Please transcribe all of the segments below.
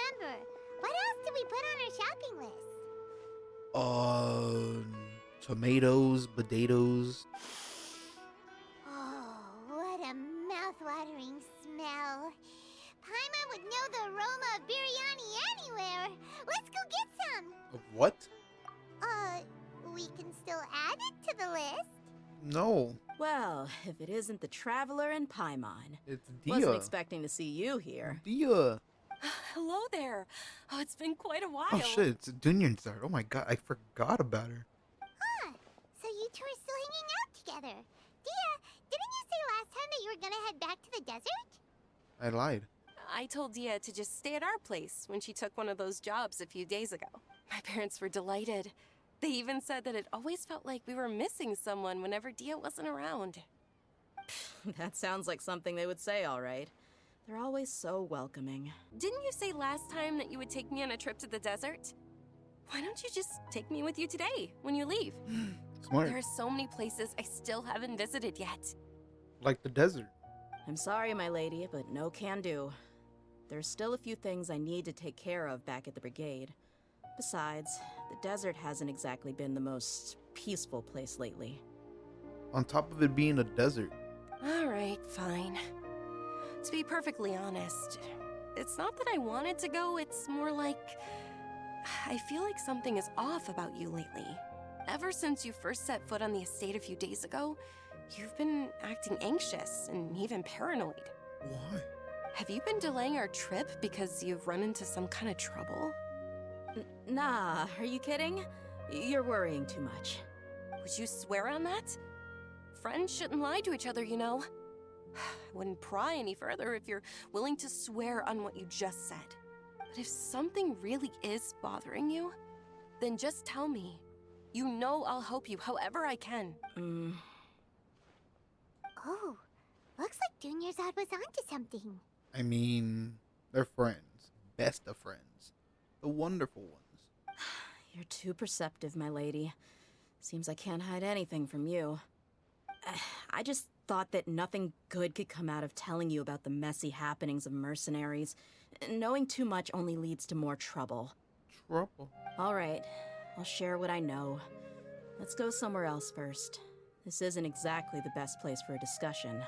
remember. What else did we put on our shopping list? Tomatoes, potatoes. Oh, what a mouth-watering smell. Paimon would know the aroma of biryani anywhere. Let's go get some. Of what? We can still add it to the list. No. Well, if it isn't the Traveler and Paimon. It's Wasn't Dehya. expecting to see you here. Dehya. Hello there. Oh, it's been quite a while. Oh shit, it's Dunyan's. Oh my god, I forgot about her. Huh. So you two are still hanging out together. Dehya, didn't you say last time that you were gonna head back to the desert? I lied. I told Dehya to just stay at our place when she took one of those jobs a few days ago. My parents were delighted. They even said that it always felt like we were missing someone whenever Dehya wasn't around. That sounds like something they would say, all right. They're always so welcoming. Didn't you say last time that you would take me on a trip to the desert? Why don't you just take me with you today, when you leave? Smart. There are so many places I still haven't visited yet. Like the desert. I'm sorry, my lady, but no can do. There's still a few things I need to take care of back at the brigade. Besides, the desert hasn't exactly been the most peaceful place lately. On top of it being a desert. All right, fine. To be perfectly honest, it's not that I wanted to go, it's more like I feel like something is off about you lately. Ever since you first set foot on the estate a few days ago, you've been acting anxious and even paranoid. Why? Have you been delaying our trip because you've run into some kind of trouble? Nah, are you kidding? You're worrying too much. Would you swear on that? Friends shouldn't lie to each other, you know. I wouldn't pry any further if you're willing to swear on what you just said. But if something really is bothering you, then just tell me. You know I'll help you however I can. Oh, looks like Dunyarzad was onto something. I mean, they're friends. Best of friends. The wonderful ones. You're too perceptive, my lady. Seems I can't hide anything from you. I just thought that nothing good could come out of telling you about the messy happenings of mercenaries. Knowing too much only leads to more trouble. Trouble. All right, I'll share what I know. Let's go somewhere else first. This isn't exactly the best place for a discussion.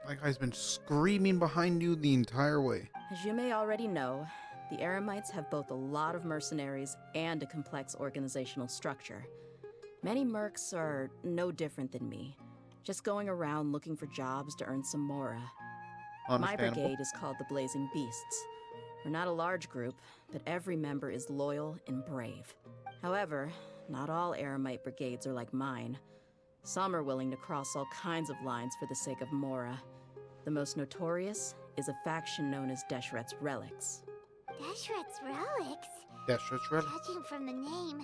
That guy's been screaming behind you the entire way. As you may already know, the Eremites have both a lot of mercenaries and a complex organizational structure. Many mercs are no different than me, just going around looking for jobs to earn some mora. My Understandable. brigade is called the Blazing Beasts. We're not a large group, but every member is loyal and brave. However, not all Eremite brigades are like mine. Some are willing to cross all kinds of lines for the sake of mora. The most notorious is a faction known as Deshret's Relics. Deshret's relics? That's just right. Judging from the name,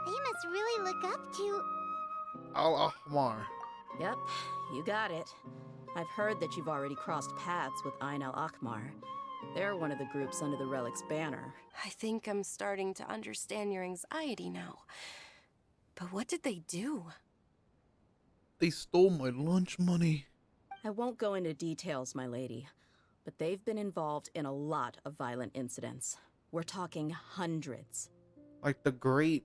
they must really look up to... Al-Ahmar. Yep, you got it. I've heard that you've already crossed paths with Ain al-Akmar. They're one of the groups under the Relic's banner. I think I'm starting to understand your anxiety now. But what did they do? They stole my lunch money. I won't go into details, my lady, but they've been involved in a lot of violent incidents. We're talking hundreds. Like the great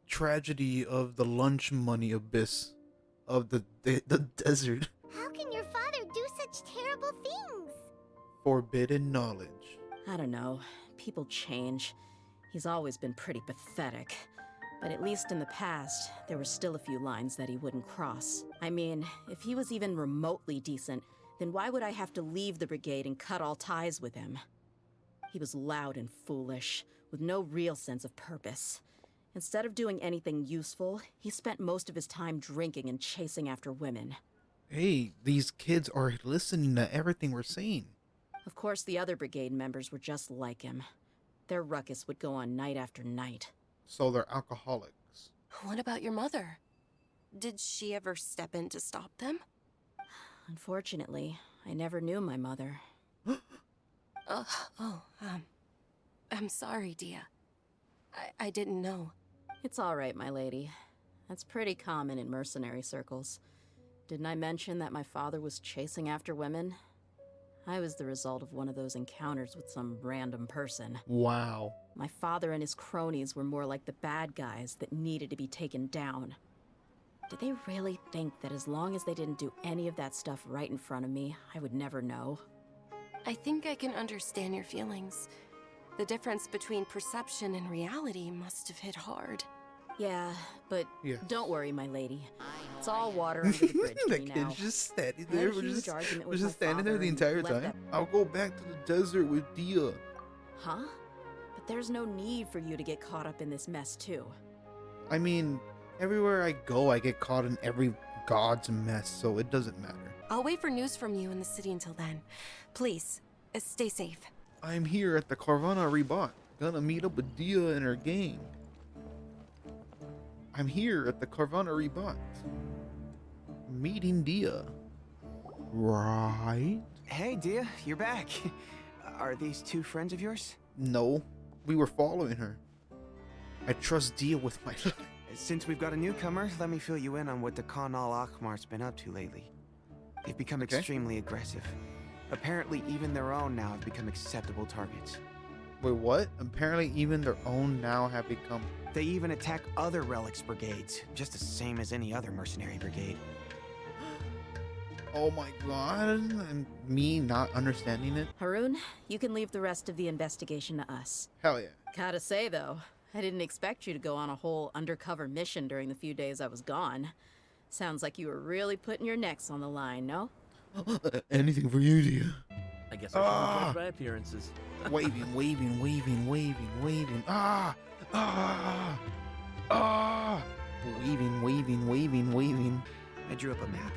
tragedy of the lunch money abyss of the desert. How can your father do such terrible things? Forbidden knowledge. I don't know. People change. He's always been pretty pathetic. But at least in the past, there were still a few lines that he wouldn't cross. I mean, if he was even remotely decent, then why would I have to leave the brigade and cut all ties with him? He was loud and foolish, with no real sense of purpose. Instead of doing anything useful, he spent most of his time drinking and chasing after women. Hey, these kids are listening to everything we're saying. Of course, the other brigade members were just like him. Their ruckus would go on night after night. So they're alcoholics. What about your mother? Did she ever step in to stop them? Unfortunately, I never knew my mother. I'm sorry, Dehya. I didn't know. It's all right, my lady. That's pretty common in mercenary circles. Didn't I mention that my father was chasing after women? I was the result of one of those encounters with some random person. Wow. My father and his cronies were more like the bad guys that needed to be taken down. Did they really think that as long as they didn't do any of that stuff right in front of me, I would never know? I think I can understand your feelings. The difference between perception and reality must have hit hard. Yeah, but Yes. don't worry, my lady. It's all water under the bridge to That me kid's now. just standing I had a there. We're huge just, argument we're with just my standing there father the and entire left time. that- I'll go back to the desert with Dehya. Huh? But there's no need for you to get caught up in this mess, too. I mean, everywhere I go, I get caught in every god's mess, so it doesn't matter. I'll wait for news from you in the city until then. Please, stay safe. I'm here at the Caravana Rebot. Gonna meet up with Dehya and her gang. I'm here at the Caravana Rebot. Meeting Dehya. Right? Hey, Dehya, you're back. Are these two friends of yours? No, we were following her. I trust Dehya with my life. Since we've got a newcomer, let me fill you in on what the Khan al-Akhmar's been up to lately. They've become extremely aggressive. Apparently, even their own now have become acceptable targets. Wait, what? Apparently even their own now have become... They even attack other relics brigades, just the same as any other mercenary brigade. Oh my god, and me not understanding it? Haroon, you can leave the rest of the investigation to us. Hell yeah. Gotta say, though, I didn't expect you to go on a whole undercover mission during the few days I was gone. Sounds like you were really putting your necks on the line, no? Anything for you, Dehya. I guess I should judge by appearances. Waving, waving, waving, waving, waving. Ah! Ah! Ah! Waving, waving, waving, waving. I drew up a map.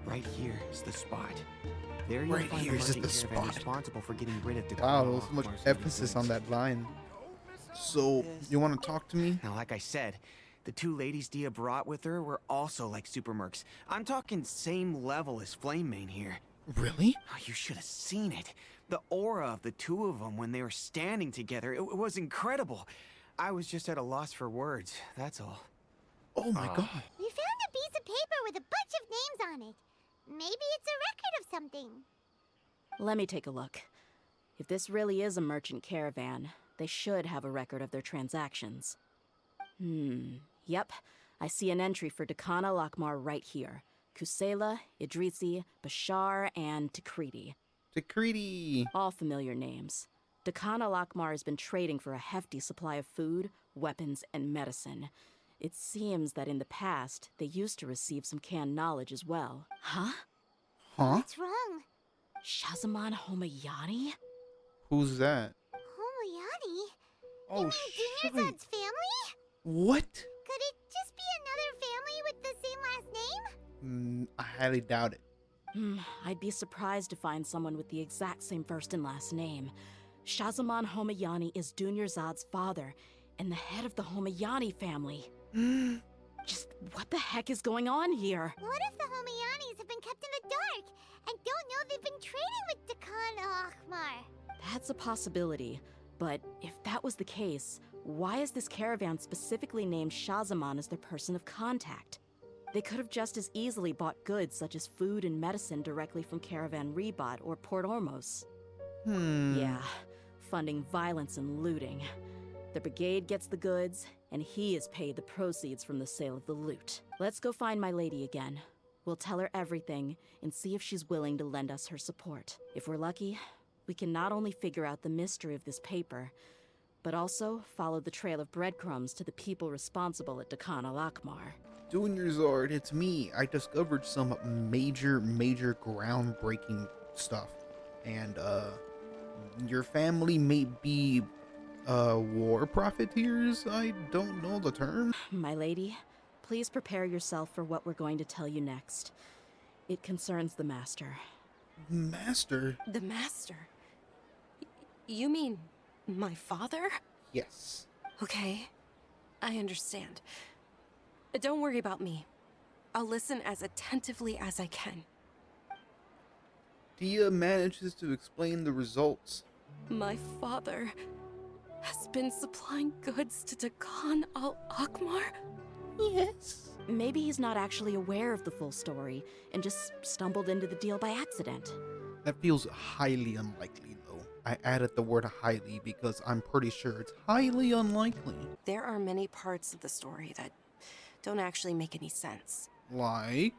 Right here is the spot. There you'll Right find here is merchant the caravan spot. responsible for getting rid of the Wow, Khan there's so much al-Akhmar's emphasis on influence. that line. So, you want to talk to me? Now, like I said, the two ladies Dehya brought with her were also like super mercs. I'm talking same level as Flame Mane here. Really? Oh, you should have seen it. The aura of the two of them when they were standing together, it was incredible. I was just at a loss for words, that's all. Oh my god. We found a piece of paper with a bunch of names on it. Maybe it's a record of something. Let me take a look. If this really is a merchant caravan, they should have a record of their transactions. Yep. I see an entry for Dakana Lakmar right here. Kusela, Idrisi, Bashar, and Takriti. Takriti. All familiar names. Dakana Lakmar has been trading for a hefty supply of food, weapons, and medicine. It seems that in the past, they used to receive some canned knowledge as well. Huh? Huh? What's wrong? Shazaman Homayani? Who's that? Homoyani? Oh, You mean shit. Dinyarzad's family? What? Could it just be another family with the same last name? I highly doubt it. I'd be surprised to find someone with the exact same first and last name. Shazaman Homayani is Dunyarzad's father, and the head of the Homayani family. Just what the heck is going on here? What if the Homayanis have been kept in the dark and don't know they've been trading with Dakan al-Akhmar? That's a possibility, but if that was the case, why is this caravan specifically named Shazaman as their person of contact? They could have just as easily bought goods such as food and medicine directly from Caravan Rebot or Port Ormos. Yeah, funding violence and looting. The brigade gets the goods, and he is paid the proceeds from the sale of the loot. Let's go find my lady again. We'll tell her everything and see if she's willing to lend us her support. If we're lucky, we can not only figure out the mystery of this paper, but also follow the trail of breadcrumbs to the people responsible at Dakan al-Akhmar. Dunyarzad, it's me. I discovered some major groundbreaking stuff. And, your family may be, war profiteers? I don't know the term. My lady, please prepare yourself for what we're going to tell you next. It concerns the Master. Master? The Master? You mean my father? Yes. Okay, I understand. Don't worry about me. I'll listen as attentively as I can. Dehya manages to explain the results. My father has been supplying goods to Dakan al-Akhmar? Yes. Maybe he's not actually aware of the full story and just stumbled into the deal by accident. That feels highly unlikely, though. I added the word highly because I'm pretty sure it's highly unlikely. There are many parts of the story that don't actually make any sense. Like?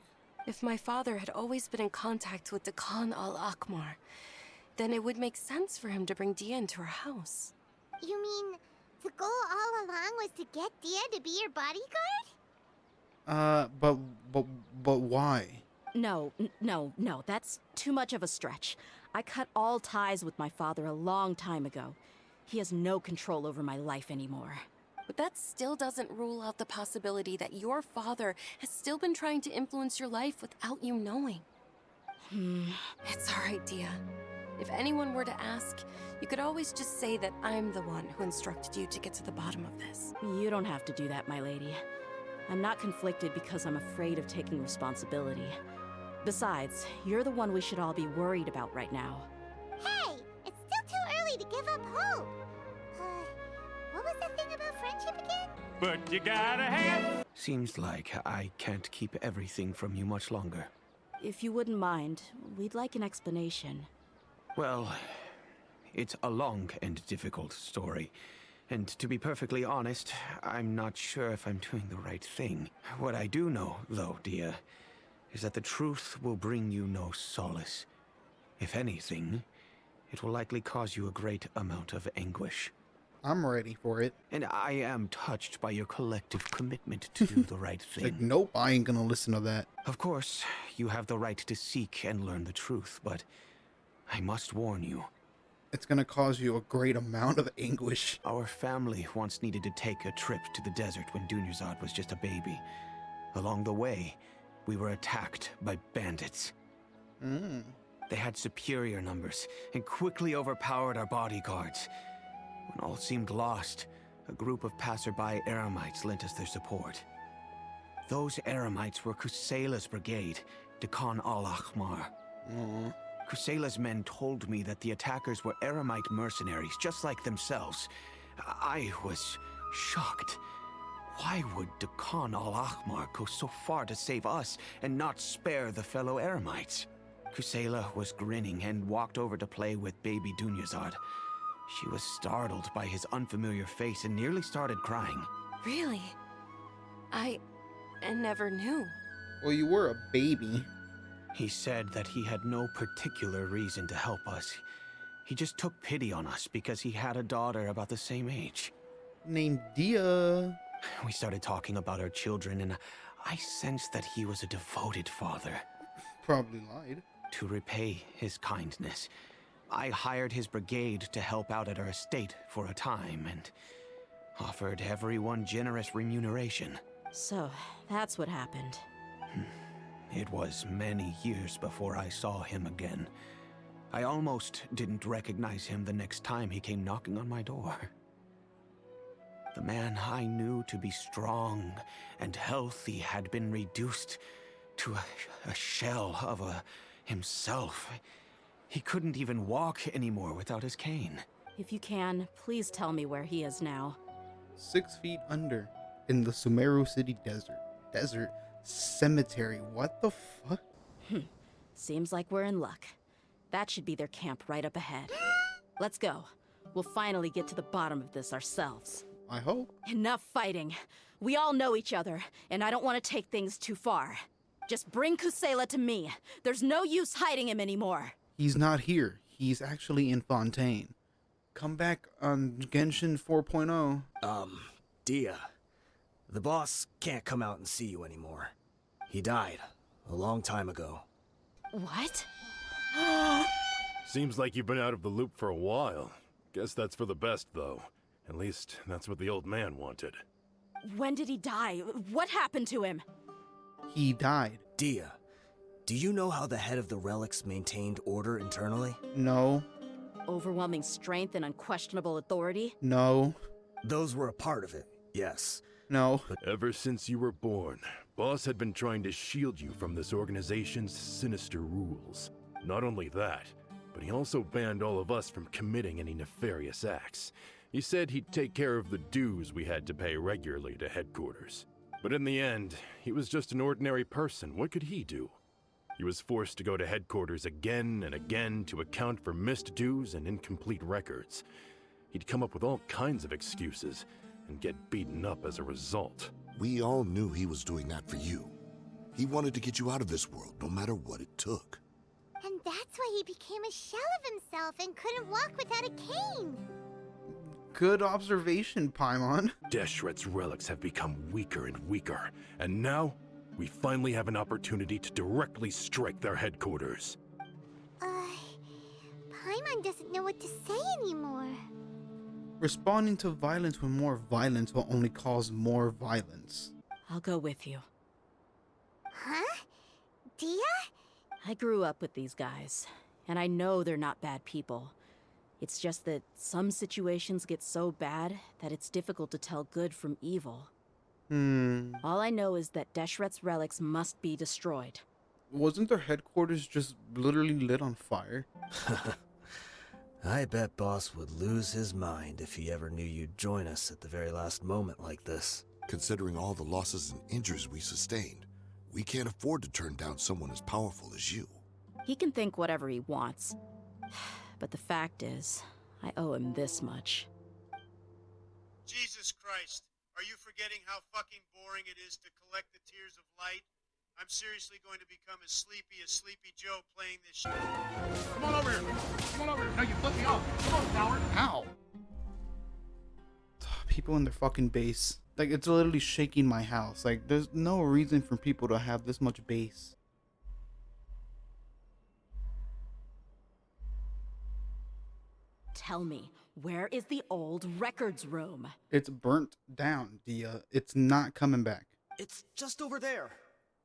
If my father had always been in contact with the Khan al-Akmar, then it would make sense for him to bring Dehya into our house. You mean the goal all along was to get Dehya to be your bodyguard? But why? No, that's too much of a stretch. I cut all ties with my father a long time ago. He has no control over my life anymore. But that still doesn't rule out the possibility that your father has still been trying to influence your life without you knowing. It's all right, Dehya. If anyone were to ask, you could always just say that I'm the one who instructed you to get to the bottom of this. You don't have to do that, my lady. I'm not conflicted because I'm afraid of taking responsibility. Besides, you're the one we should all be worried about right now. Hey, it's still too early to give up hope. What was the thing about friendship again? But you gotta have... Seems like I can't keep everything from you much longer. If you wouldn't mind, we'd like an explanation. Well, it's a long and difficult story. And to be perfectly honest, I'm not sure if I'm doing the right thing. What I do know, though, Dehya, is that the truth will bring you no solace. If anything, it will likely cause you a great amount of anguish. I'm ready for it. And I am touched by your collective commitment to do the right thing. Like, nope, I ain't gonna listen to that. Of course, you have the right to seek and learn the truth, but I must warn you. It's gonna cause you a great amount of anguish. Our family once needed to take a trip to the desert when Dunyarzad was just a baby. Along the way, we were attacked by bandits. They had superior numbers and quickly overpowered our bodyguards. When all seemed lost, a group of passerby Eremites lent us their support. Those Eremites were Kusela's brigade, the Khan al-Akmar. Kusela's men told me that the attackers were Eremite mercenaries, just like themselves. I was shocked. Why would the Khan al-Akmar go so far to save us and not spare the fellow Eremites? Kusela was grinning and walked over to play with baby Dunyarzad. She was startled by his unfamiliar face and nearly started crying. Really? I never knew. Well, you were a baby. He said that he had no particular reason to help us. He just took pity on us because he had a daughter about the same age. Named Dehya. We started talking about our children, and I sensed that he was a devoted father. Probably lied. To repay his kindness, I hired his brigade to help out at our estate for a time and offered everyone generous remuneration. So, that's what happened. It was many years before I saw him again. I almost didn't recognize him the next time he came knocking on my door. The man I knew to be strong and healthy had been reduced to a shell of himself. He couldn't even walk anymore without his cane. If you can, please tell me where he is now. 6 feet under, in the Sumeru City desert. Desert cemetery. What the fuck? Seems like we're in luck. That should be their camp right up ahead. Let's go. We'll finally get to the bottom of this ourselves. I hope. Enough fighting. We all know each other, and I don't want to take things too far. Just bring Kusela to me. There's no use hiding him anymore. He's not here. He's actually in Fontaine. Come back on Genshin 4.0. Dehya. The boss can't come out and see you anymore. He died a long time ago. What? Seems like you've been out of the loop for a while. Guess that's for the best, though. At least, that's what the old man wanted. When did he die? What happened to him? He died. Dehya, do you know how the head of the relics maintained order internally? No. Overwhelming strength and unquestionable authority? No. Those were a part of it, yes. No. Ever since you were born, Boss had been trying to shield you from this organization's sinister rules. Not only that, but he also banned all of us from committing any nefarious acts. He said he'd take care of the dues we had to pay regularly to headquarters. But in the end, he was just an ordinary person. What could he do? He was forced to go to headquarters again and again to account for missed dues and incomplete records. He'd come up with all kinds of excuses and get beaten up as a result. We all knew he was doing that for you. He wanted to get you out of this world, no matter what it took. And that's why he became a shell of himself and couldn't walk without a cane. Good observation, Paimon. Deshret's relics have become weaker and weaker, and now we finally have an opportunity to directly strike their headquarters. Paimon doesn't know what to say anymore. Responding to violence with more violence will only cause more violence. I'll go with you. Huh? Dehya? I grew up with these guys, and I know they're not bad people. It's just that some situations get so bad that it's difficult to tell good from evil. All I know is that Deshret's relics must be destroyed. Wasn't their headquarters just literally lit on fire? I bet Boss would lose his mind if he ever knew you'd join us at the very last moment like this. Considering all the losses and injuries we sustained, we can't afford to turn down someone as powerful as you. He can think whatever he wants. But the fact is, I owe him this much. Jesus Christ, are you forgetting how fucking boring it is to collect the tears of light? I'm seriously going to become as Sleepy Joe playing this shit. Come on over here. Come on over here. No, you flipped me off. Come on, coward. Ow! People in their fucking base. Like, it's literally shaking my house. Like, there's no reason for people to have this much base. Tell me, where is the old records room? It's burnt down, Dehya. It's not coming back. It's just over there.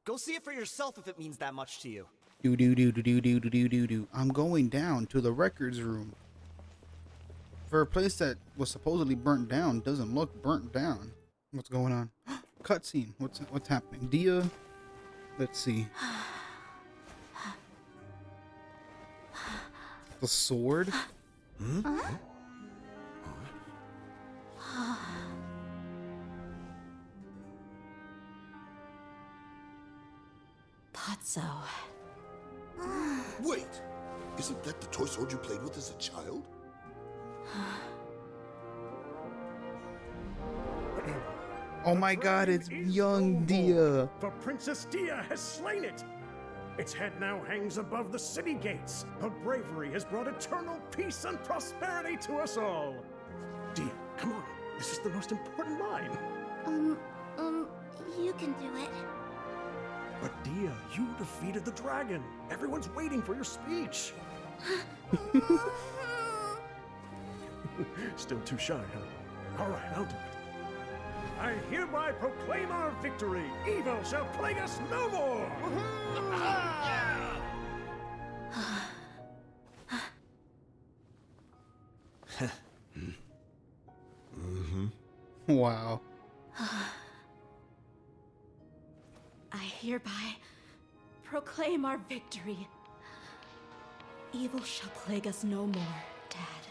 Go see it for yourself if it means that much to you. I'm going down to the records room. For a place that was supposedly burnt down, doesn't look burnt down. What's going on? Cutscene. What's happening? Dehya. Let's see. The sword. Thought so. Wait! Isn't that the toy sword you played with as a child? Oh my god, it's young Dehya. For Princess Dehya has slain it. Its head now hangs above the city gates. Her bravery has brought eternal peace and prosperity to us all. Dehya, come on. This is the most important line. You can do it. But Dehya, you defeated the dragon. Everyone's waiting for your speech. Still too shy, huh? All right, I'll do it. I hereby proclaim our victory. Evil shall plague us no more. Wow. I hereby proclaim our victory. Evil shall plague us no more, Dad.